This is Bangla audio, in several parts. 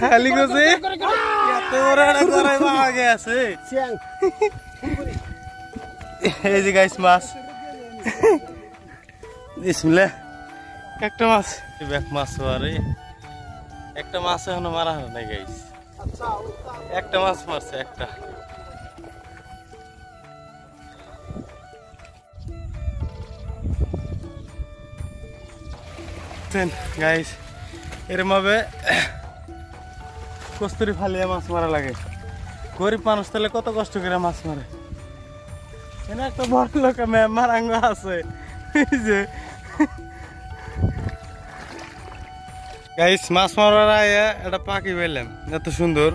খালি গেছে এত বড় একটা গড়াই পাওয়া গেছে এই যে গাইস মাছ বিসমিল্লাহ একটা মাছ ব্যাক মাছ আরে একটা মাছ এখনো মারা হয় নাই গাইস একটা মাছ মারছে একটা গাইস এরম ভাবে কস্তুরি ফালিয়ে মাছ মারা লাগে গরিব মানুষ তাহলে কত কষ্ট করে মাছ মারে এখানে একটা বড় লোক মারাঙ্গ আছে যে গাইস মাছ মারার আগে একটা পাখি পেলাম এত সুন্দর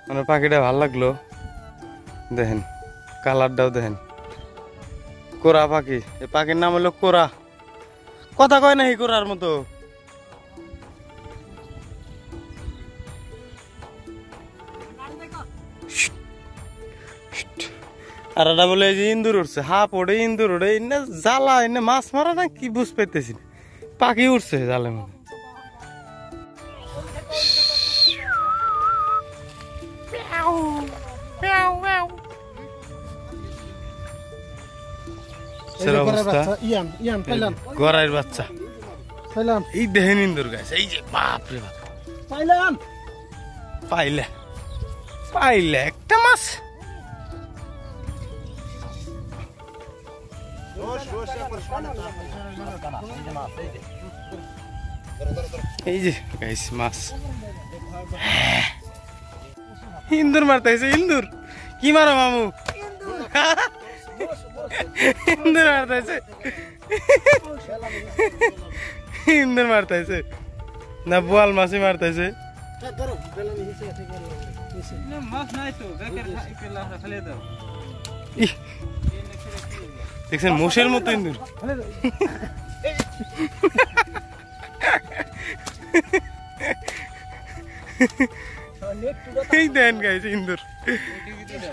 মানে পাখিটা ভালো লাগলো দেখেন কালারটাও দেখেন কোরা পাখি এই পাখির নাম হলো কোরা কথা কয় না এই কোরার মতো আর এটা বলে যে ইন্দুর উঠছে হাফ ওড়ে ইন্দুর ওড়ে এনে জ্বালা এনে মাছ মারা না কি বুঝ পাইতেছি পাখি উঠছে জালের মধ্যে গড়াইয়ের বাচ্চা এই দেখেন ইন্দুর গাছ এই যে বাপ রে বাপ পাইলে পাইলে একটা মাছ এই যে গাইস মাছ ইন্দুর মারতেছে ইন্দুর কি মারো মামু ইন্দুর মারতেছে ইন্দুর মারতেছে না বোয়াল মাছই মারতেছে দেখছেন মোষের মতো ইন্দুর এই দেন গাইছে ইন্দুর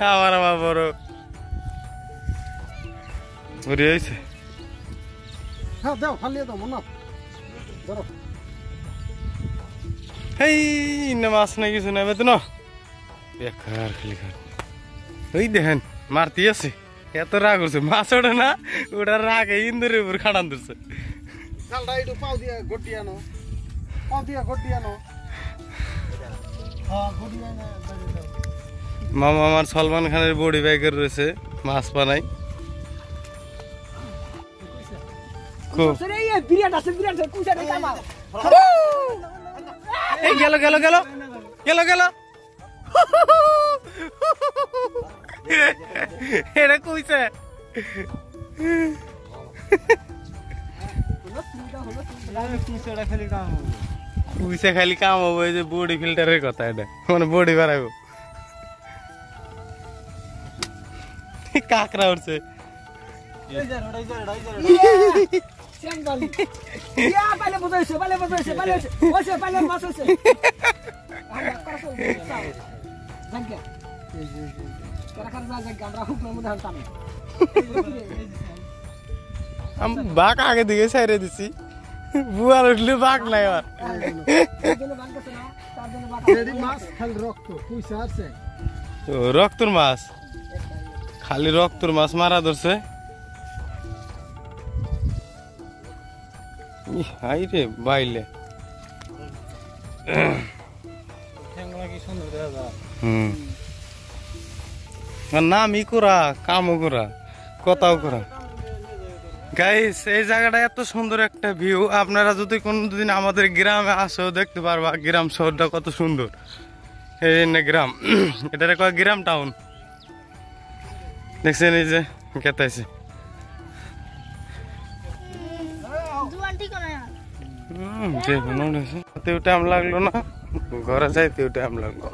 আমার আমার বড় ঘুরে হয়েছে এই মাছ নাই কিছু নেবে তো না বেকার খালি খালি ওই দেখেন মারতে আছে এত রাগ করছে মাছ ওঠে না ওটা রাগে ইন্দুরের উপর খাটান ধরছে মামা আমার সলমান খানের বডি ব্যাগের রয়েছে মাছ পানাই গেল গেল গেল গেল গেল এটা কইছে পুইসা খালি কাম হবো এই যে বডি ফিল্টারের কথা এটা মানে বডি বাড়াবো কাকড়া উঠছে বাঘ আগে দিকে সাইরে দিছি বুয়ার উঠলে বাঘ নাই আর রক্তর মাছ খালি রক্তর মাছ মারা ধরছে হাই রে বাইলে নামই করা কামও করা কথাও করা গাইস এই জায়গাটা এত সুন্দর একটা ভিউ আপনারা যদি কোনোদিন আমাদের গ্রামে আসো দেখতে পারবা গ্রাম শহরটা কত সুন্দর এই গ্রাম এটারে কয় গ্রাম টাউন দেখছেন এই যে কেতাইছে টাইম লাগলো না ঘরে যাইতেও টাইম লাগলো